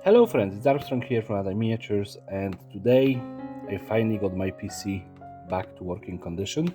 Hello friends, it's Armstrong here from Other Miniatures, and today I finally got my PC back to working condition.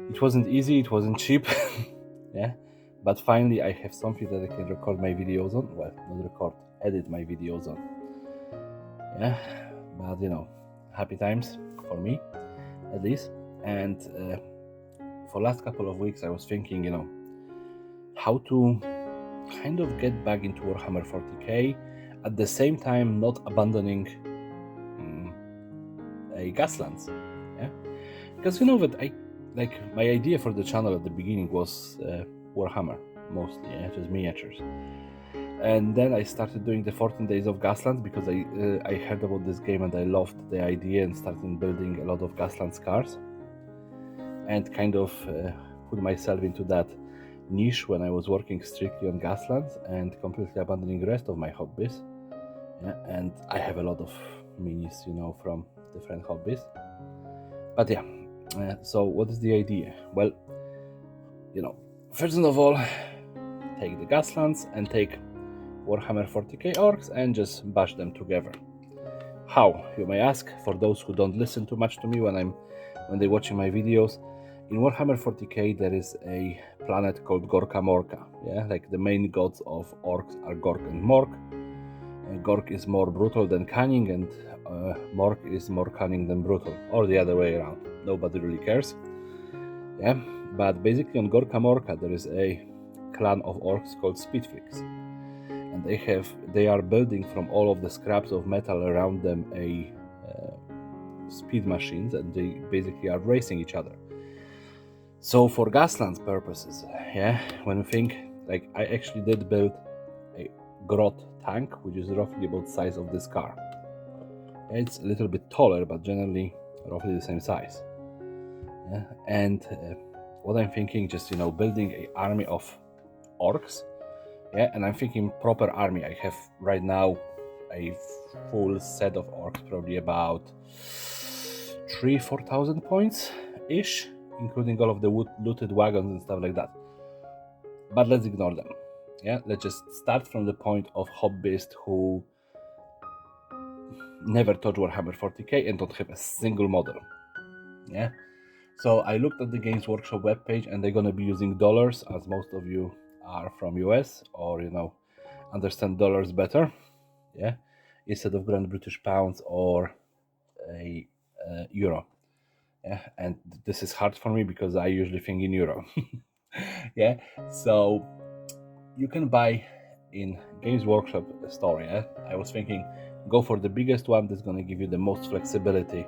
It wasn't easy, it wasn't cheap, yeah, but finally I have something that I can record my videos on. Well, not record, edit my videos on. Yeah, but happy times for me, at least. And for last couple of weeks I was thinking, how to kind of get back into Warhammer 40k, at the same time not abandoning a Gaslands, yeah, because that I like my idea for the channel at the beginning was Warhammer mostly, yeah, just miniatures, and then I started doing the 14 days of Gaslands because I heard about this game and I loved the idea and started building a lot of Gaslands cars, and kind of put myself into that niche when I was working strictly on Gaslands and completely abandoning the rest of my hobbies. Yeah, and I have a lot of minis, from different hobbies. But yeah, so what is the idea? Well, first of all, take the Gaslands and take Warhammer 40k Orks and just bash them together. How, you may ask, for those who don't listen too much to me when they're watching my videos. In Warhammer 40k there is a planet called Gorka Morka. Yeah, like the main gods of Orks are Gork and Mork. Gork is more brutal than cunning, and Mork is more cunning than brutal, or the other way around. Nobody really cares. Yeah, but basically on Gorka Morka there is a clan of orcs called Speedfreaks, and they are building from all of the scraps of metal around them a speed machines, and they basically are racing each other. So for Gaslands purposes, yeah, when we think, like, I actually did build a Grot tank, which is roughly about the size of this car. It's a little bit taller, but generally roughly the same size. Yeah? And what I'm thinking, just building an army of orcs. Yeah, and I'm thinking proper army. I have right now a full set of orcs, probably about 3,000-4,000 points ish, including all of the looted wagons and stuff like that. But let's ignore them. Yeah, let's just start from the point of hobbyists who never touch Warhammer 40k and don't have a single model. Yeah, so I looked at the Games Workshop webpage, and they're gonna be using dollars, as most of you are from US or understand dollars better. Yeah, instead of Grand British pounds or a euro. Yeah, and this is hard for me because I usually think in euro. Yeah, so you can buy in Games Workshop store. Yeah, I was thinking go for the biggest one that's going to give you the most flexibility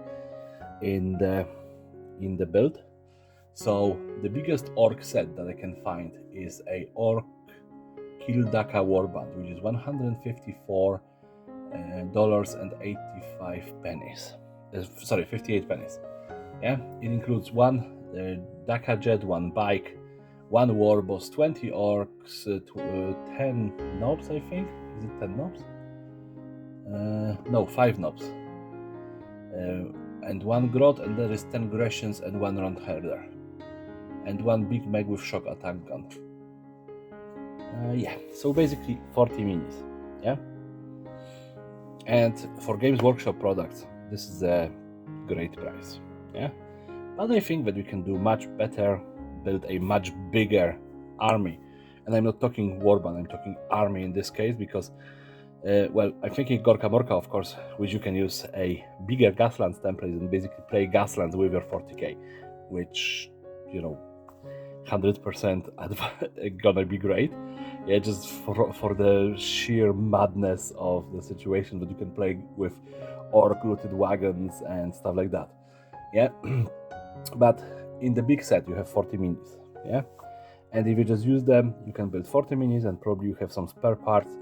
in the build. So the biggest orc set that I can find is a orc Kildaka warband, which is $154 and 85 pennies. Sorry, 58 pennies. Yeah, it includes one Daka jet, one bike, one war boss, 20 orcs, 10 knobs, I think. Is it 10 knobs? No, 5 knobs. And one grot, and there is 10 Grecians and one round herder. And one big mag with shock attack gun. Yeah, so basically 40 minis. Yeah. And for Games Workshop products, this is a great price. Yeah. But I think that we can do much better, build a much bigger army. And I'm not talking warband, I'm talking army in this case, because, well, I'm thinking Gorka Morka, of course, which you can use a bigger Gaslands template and basically play Gaslands with your 40k, which, 100% gonna be great. Yeah, just for the sheer madness of the situation that you can play with orc looted wagons and stuff like that. Yeah. But in the big set you have 40 minis, yeah, and if you just use them, you can build 40 minis, and probably you have some spare parts,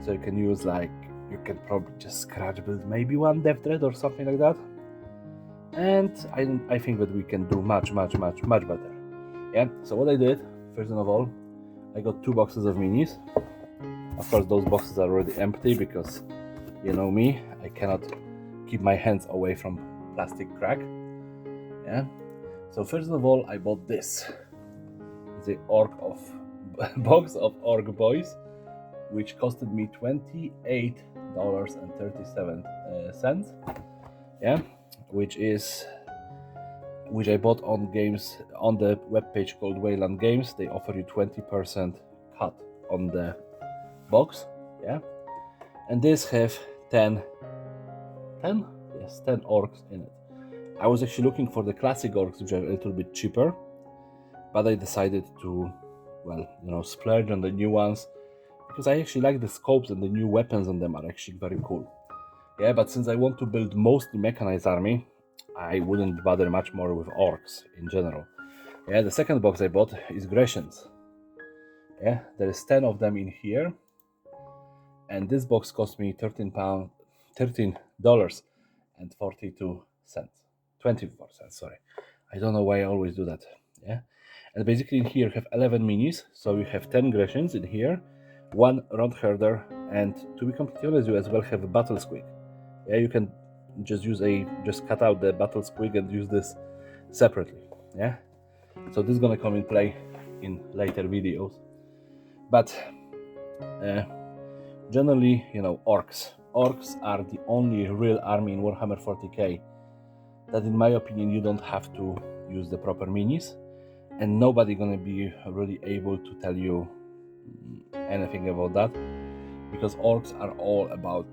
so you can use, like, you can probably just scratch build maybe one Death Dread or something like that, and I think that we can do much better. Yeah, so what I did, first of all, I got 2 boxes of minis. Of course those boxes are already empty because you know me, I cannot keep my hands away from plastic crack. Yeah, so first of all I bought this. It's a box of orc boys, which costed me $28.37. Yeah, which I bought on games on the webpage called Wayland Games. They offer you 20% cut on the box. Yeah, and this have 10 orcs in it. I was actually looking for the classic orcs, which are a little bit cheaper, but I decided to, well, splurge on the new ones, because I actually like the scopes and the new weapons on them are actually very cool. Yeah, but since I want to build mostly mechanized army, I wouldn't bother much more with orcs in general. Yeah, the second box I bought is Grecians. Yeah, there is 10 of them in here, and this box cost me $13.42. 24 cents, sorry. I don't know why I always do that. Yeah, and basically in here you have 11 minis, so you have 10 Grecians in here, 1 Round Herder, and to be completely honest, you as well have a Battle Squig. Yeah, you can just cut out the Battle Squig and use this separately. Yeah, so this is gonna come in play in later videos. But generally, orcs are the only real army in Warhammer 40k that, in my opinion, you don't have to use the proper minis, and nobody gonna be really able to tell you anything about that, because orcs are all about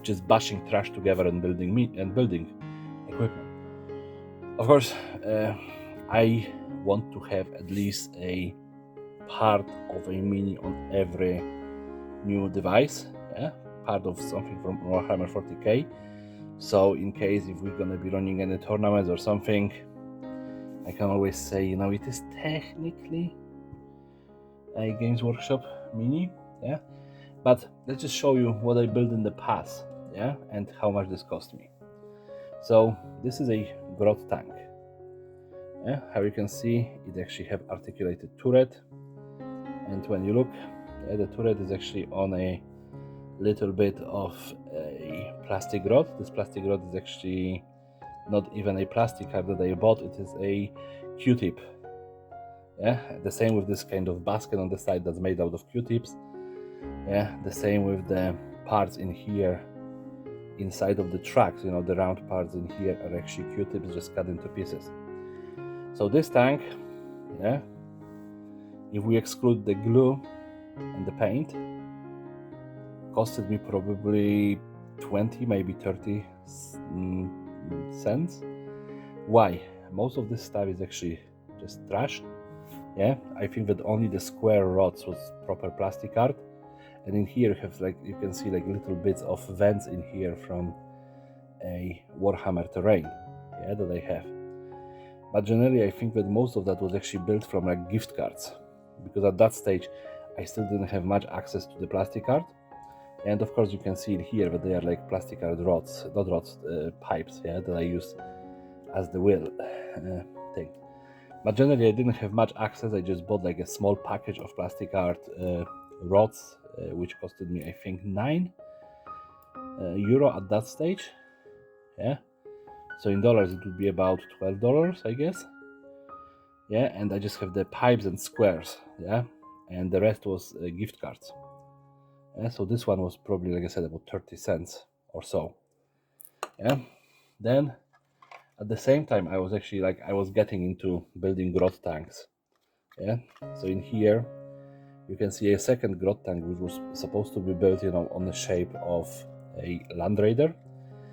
just bashing trash together and building equipment. Of course, I want to have at least a part of a mini on every new device, yeah, part of something from Warhammer 40k. So in case if we're gonna be running any tournaments or something, I can always say, it is technically a Games Workshop mini, yeah. But let's just show you what I built in the past, yeah, and how much this cost me. So this is a Grot tank. Yeah, how you can see, it actually have articulated turret, and when you look, the turret is actually on a little bit of a plastic rod. This plastic rod is actually not even a plastic card that I bought, it is a Q-tip. Yeah, the same with this kind of basket on the side that's made out of Q-tips. Yeah, the same with the parts in here inside of the tracks, the round parts in here are actually Q-tips just cut into pieces. So this tank, yeah, if we exclude the glue and the paint, costed me probably 20, maybe 30 cents. Why? Most of this stuff is actually just trash. Yeah, I think that only the square rods was proper plastic art, and in here you have, you can see little bits of vents in here from a Warhammer terrain, yeah, that I have. But generally I think that most of that was actually built from gift cards, because at that stage I still didn't have much access to the plastic art. And of course you can see in here that they are plastic art rods, not rods, pipes, yeah, that I use as the wheel thing. But generally I didn't have much access. I just bought a small package of plastic art rods, which costed me I think €9 at that stage. Yeah, so in dollars it would be about $12, I guess. Yeah, and I just have the pipes and squares, yeah, and the rest was gift cards. Yeah, so this one was probably, like I said, about 30 cents or so. Yeah, then at the same time I was actually I was getting into building grot tanks. Yeah, so in here you can see a second grot tank, which was supposed to be built on the shape of a Land Raider,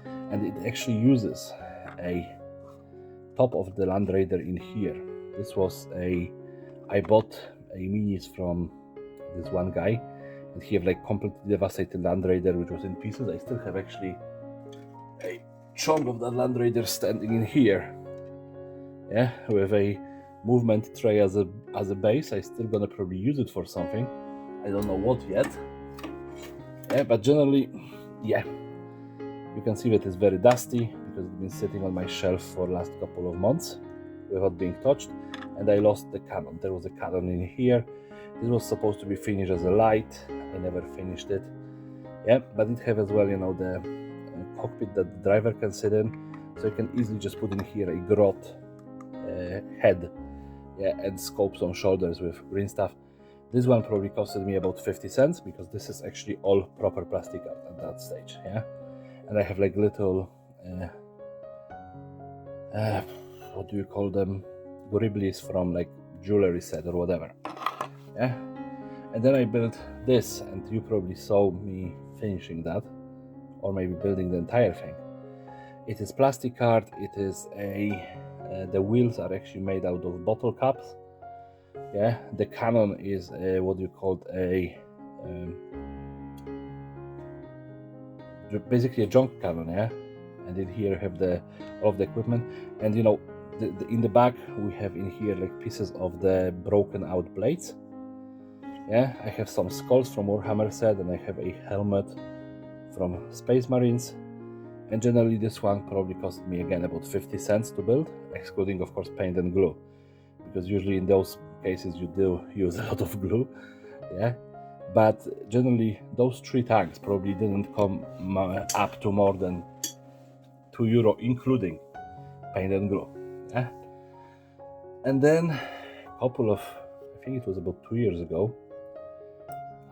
and it actually uses a top of the Land Raider in here. This was I bought a minis from this one guy, and he have completely devastated Land Raider, which was in pieces. I still have actually a chunk of that Land Raider standing in here, yeah, with a movement tray as a base. I still gonna probably use it for something, I don't know what yet. Yeah, but generally, yeah, you can see that it's very dusty because it's been sitting on my shelf for the last couple of months without being touched, and I lost the cannon. There was a cannon in here. This was supposed to be finished as a light. I never finished it. Yeah, but it have as well, the cockpit that the driver can sit in, so you can easily just put in here a grot head, yeah, and scopes on shoulders with green stuff. This one probably costed me about 50 cents because this is actually all proper plastic art at that stage, yeah. And I have like little, what do you call them, Goriblis from like jewelry set or whatever, yeah. And then I built this, and you probably saw me finishing that, or maybe building the entire thing. It is plastic art. It is the wheels are actually made out of bottle caps. Yeah, the cannon is what you call basically a junk cannon. Yeah, and in here have all of the equipment, and you know, in the back we have in here like pieces of the broken out blades. Yeah, I have some skulls from Warhammer set, and I have a helmet from Space Marines. And generally this one probably cost me again about 50 cents to build, excluding of course paint and glue, because usually in those cases you do use a lot of glue, yeah. But generally those 3 tanks probably didn't come up to more than €2 including paint and glue, yeah. And then a couple of, I think it was about 2 years ago,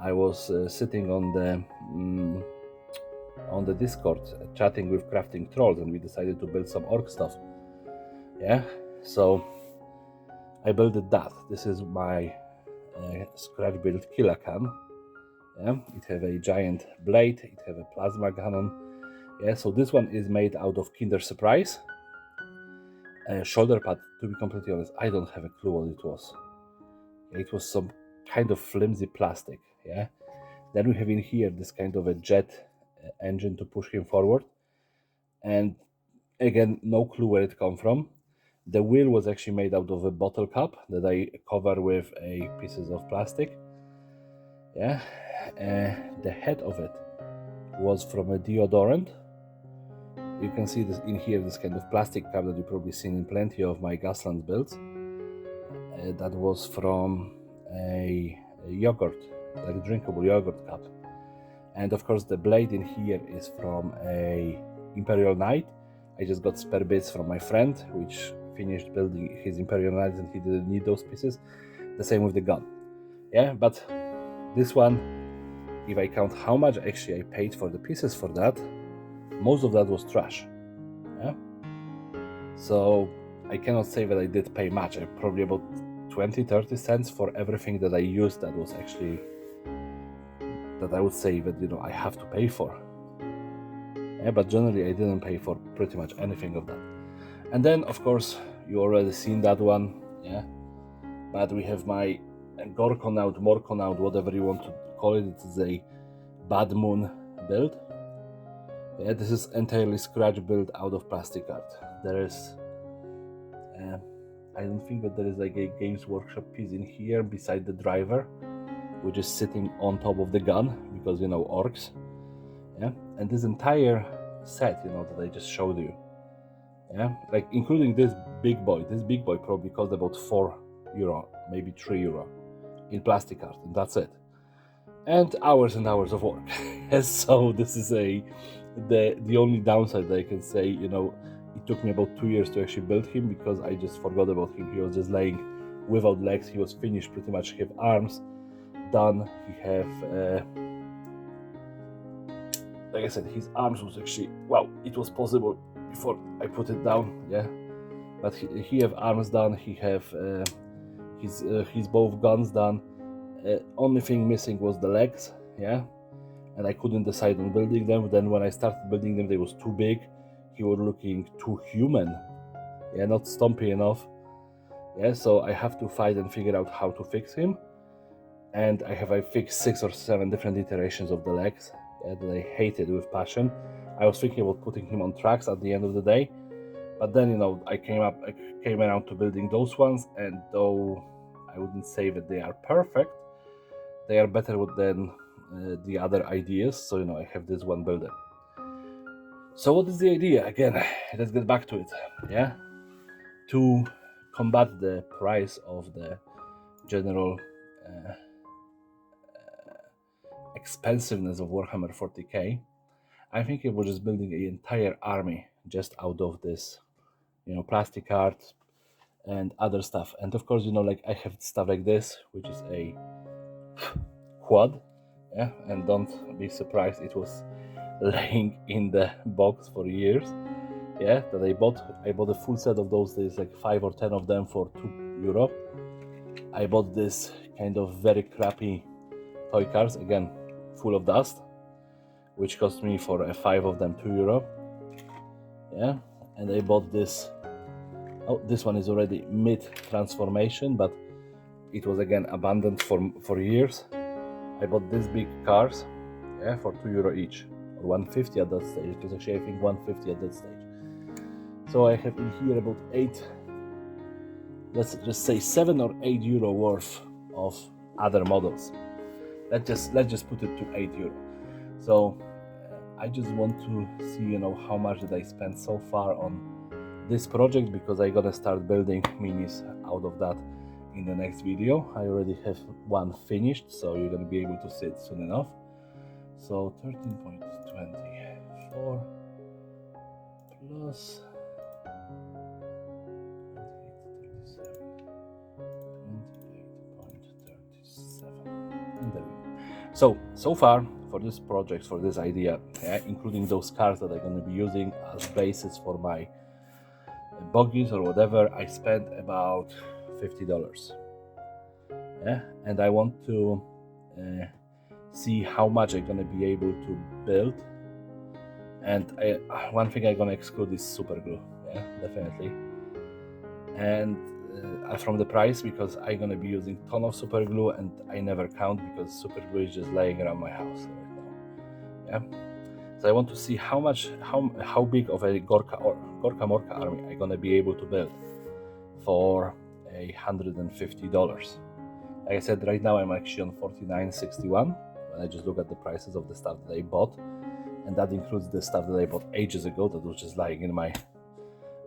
I was sitting on the Discord chatting with crafting trolls, and we decided to build some orc stuff, yeah. So I built that. This is my scratch built killer can, yeah. It have a giant blade, it have a plasma cannon, yeah. So this one is made out of Kinder Surprise shoulder pad. To be completely honest, I don't have a clue what it was. It was some kind of flimsy plastic, yeah. Then we have in here this kind of a jet engine to push him forward, and again, no clue where it come from. The wheel was actually made out of a bottle cap that I cover with pieces of plastic, yeah. The head of it was from a deodorant. You can see this in here, this kind of plastic cap that you've probably seen in plenty of my Gaslands builds. That was from a yogurt, like a drinkable yogurt cup. And of course the blade in here is from a Imperial Knight. I just got spare bits from my friend, which finished building his Imperial Knights and he didn't need those pieces. The same with the gun, yeah. But this one, if I count how much actually I paid for the pieces for that, most of that was trash, yeah. So I cannot say that I did pay much. I probably about 20-30 cents for everything that I used that was actually, that I would say that, you know, I have to pay for, yeah. But generally I didn't pay for pretty much anything of that. And then of course you already seen that one, yeah. But we have my Gorka Morka, whatever you want to call it. It is a Bad Moon build, yeah. This is entirely scratch built out of plastic art. There is I don't think that there is like a Games Workshop piece in here beside the driver, which is sitting on top of the gun, because, you know, orcs, yeah. And this entire set, you know, that I just showed you, yeah, like including this big boy probably cost about €4, maybe €3 in plastic art, and that's it. And hours of work. So this is the only downside that I can say, you know, it took me about 2 years to actually build him, because I just forgot about him. He was just laying without legs. He was finished pretty much. He have arms done. He have like I said, his arms was actually, well, it was possible before I put it down, yeah. But he have arms done. He have his both guns done. Only thing missing was the legs, yeah. And I couldn't decide on building them. Then when I started building them, they was too big. He was looking too human, yeah, not stumpy enough, yeah. So I have to fight and figure out how to fix him. And I fixed 6 or 7 different iterations of the legs, yeah, that I hated with passion. I was thinking about putting him on tracks at the end of the day, but then, you know, I came around to building those ones, and though I wouldn't say that they are perfect, they are better than the other ideas. So, you know, I have this one builder. So what is the idea? Again, let's get back to it, yeah. To combat the price of the general expensiveness of Warhammer 40k, I think it was just building an entire army just out of this, you know, plastic art and other stuff. And of course, you know, like I have stuff like this, which is a quad, yeah, and don't be surprised, it was laying in the box for years, yeah, that I bought a full set of those. There's like 5 or 10 of them for €2. I bought this kind of very crappy toy cars, again full of dust, which cost me for 5 of them €2, yeah. And I bought this, oh, this one is already mid transformation, but it was again abandoned for years. I bought these big cars, yeah, for €2 each, or 150 at that stage. It was actually, I think, 150 at that stage. So I have in here about 8, let's just say 7 or 8 euro worth of other models. Let's just put it to €8. So I just want to see, you know, how much did I spend so far on this project, because I'm gonna start building minis out of that in the next video. I already have one finished, so you're gonna be able to see it soon enough. So 13.24 plus 28.37, and there we go. So far for this project, for this idea, including those cars that I'm going to be using as basis for my buggies or whatever, I spent about $50. Yeah, and I want to see how much I'm going to be able to build. And one thing I'm going to exclude is super glue, yeah, definitely. And from the price, because I'm going to be using a ton of super glue, and I never count because super glue is just laying around my house right now, yeah. So I want to see how big of a Gorka Morka army I'm going to be able to build for $150. Like I said, right now I'm actually on $49.61 when I just look at the prices of the stuff that I bought, and that includes the stuff that I bought ages ago that was just lying in my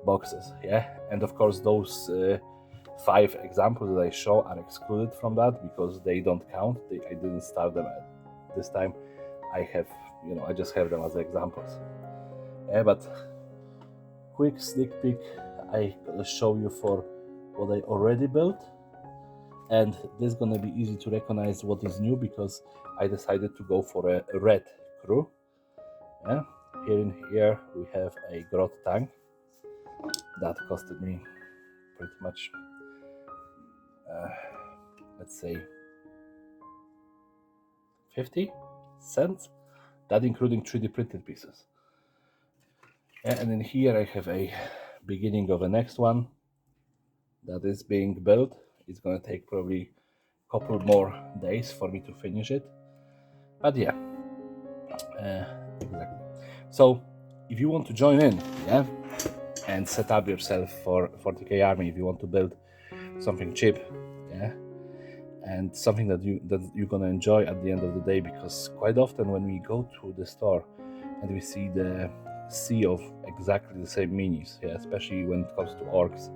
boxes, yeah. And of course those 5 examples that I show are excluded from that because they don't count. I didn't start them at this time. I just have them as examples, yeah. But quick sneak peek, I gonna show you for what I already built, and this is gonna be easy to recognize what is new because I decided to go for a red crew, yeah. Here we have a grot tank that costed me pretty much, let's say 50 cents, that including 3D printed pieces, yeah. And then here I have a beginning of the next one that is being built. It's gonna take probably a couple more days for me to finish it, but yeah, exactly. So if you want to join in, yeah, and set up yourself for 40k army, if you want to build something cheap, yeah, and something that you're gonna enjoy at the end of the day, because quite often when we go to the store and we see the sea of exactly the same minis, yeah, especially when it comes to orcs,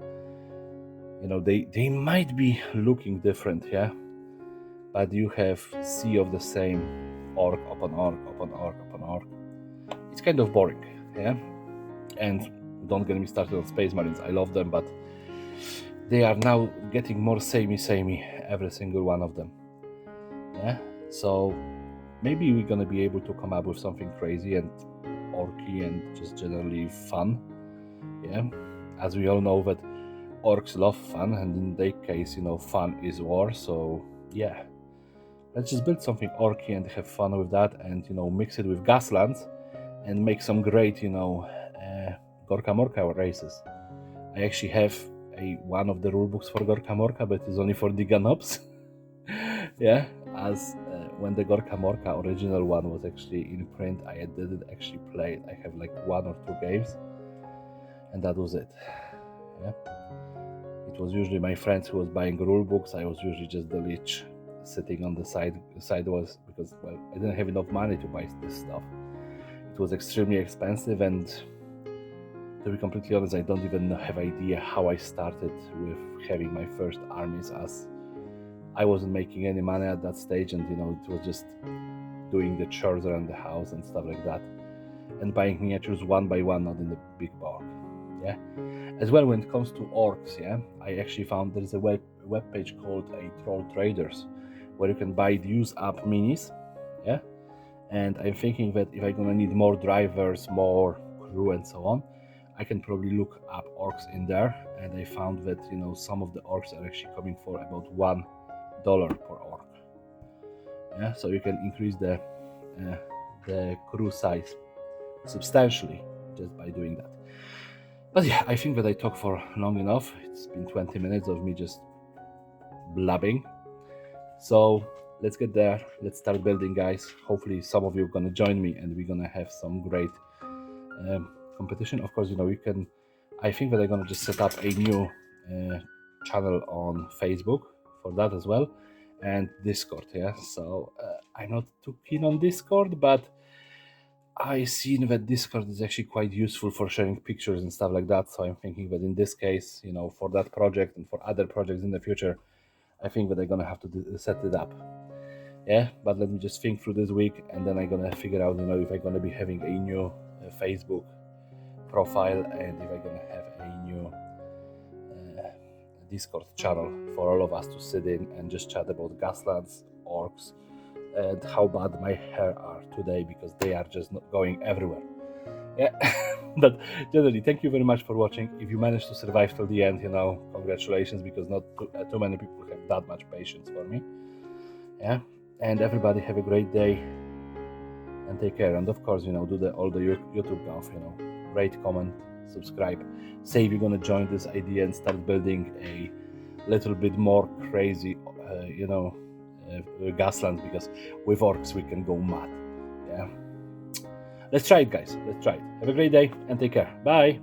you know, they might be looking different, yeah, but you have sea of the same orc upon orc upon orc upon orc. It's kind of boring, yeah. And don't get me started on Space Marines. I love them, but they are now getting more samey, every single one of them, yeah. So maybe we're gonna be able to come up with something crazy and orky and just generally fun, yeah. As we all know that orcs love fun, and in their case, you know, fun is war. So yeah, let's just build something orky and have fun with that, and, you know, mix it with Gaslands and make some great, you know, Gorka Morka races. I actually have one of the rulebooks for Gorka Morka, but it's only for Diganobs. Yeah, as when the Gorka Morka original one was actually in print, I didn't actually play it. I have like 1 or 2 games, and that was it, yeah. It was usually my friends who was buying rulebooks. I was usually just the leech sitting on the sideways because, well, I didn't have enough money to buy this stuff. It was extremely expensive, and to be completely honest, I don't even have idea how I started with having my first armies, as I wasn't making any money at that stage, and, you know, it was just doing the chores around the house and stuff like that, and buying miniatures one by one, not in the big bulk, yeah. As well, when it comes to orcs, yeah, I actually found there's a web page called a Troll Traders, where you can buy use up minis. Yeah, and I'm thinking that if I'm gonna need more drivers, more crew, and so on, I can probably look up orcs in there. And I found that some of the orcs are actually coming for about $1 per orc. Yeah, so you can increase the crew size substantially just by doing that. But yeah, I think that I talked for long enough. It's been 20 minutes of me just blabbing. So let's get there. Let's start building, guys. Hopefully some of you are gonna join me and we're gonna have some great competition. Of course, you can. I think that I'm gonna just set up a new channel on Facebook for that as well, and Discord. Yeah, so I'm not too keen on Discord, but I seen that Discord is actually quite useful for sharing pictures and stuff like that. So I'm thinking that in this case, for that project and for other projects in the future, I think that I'm gonna have to set it up. Yeah, but let me just think through this week, and then I'm gonna figure out, if I'm gonna be having a new Facebook profile and if I'm gonna have a new Discord channel for all of us to sit in and just chat about Gaslands, Orks, and how bad my hair are today, because they are just not going everywhere. Yeah, but generally, thank you very much for watching. If you managed to survive till the end, congratulations, because not too many people have that much patience for me. Yeah, and everybody have a great day and take care. And of course, do all the YouTube stuff, rate, comment, subscribe, say if you're gonna join this idea and start building a little bit more crazy, Gaslands, because with orcs we can go mad. Yeah, let's try it, guys. Let's try it. Have a great day and take care. Bye.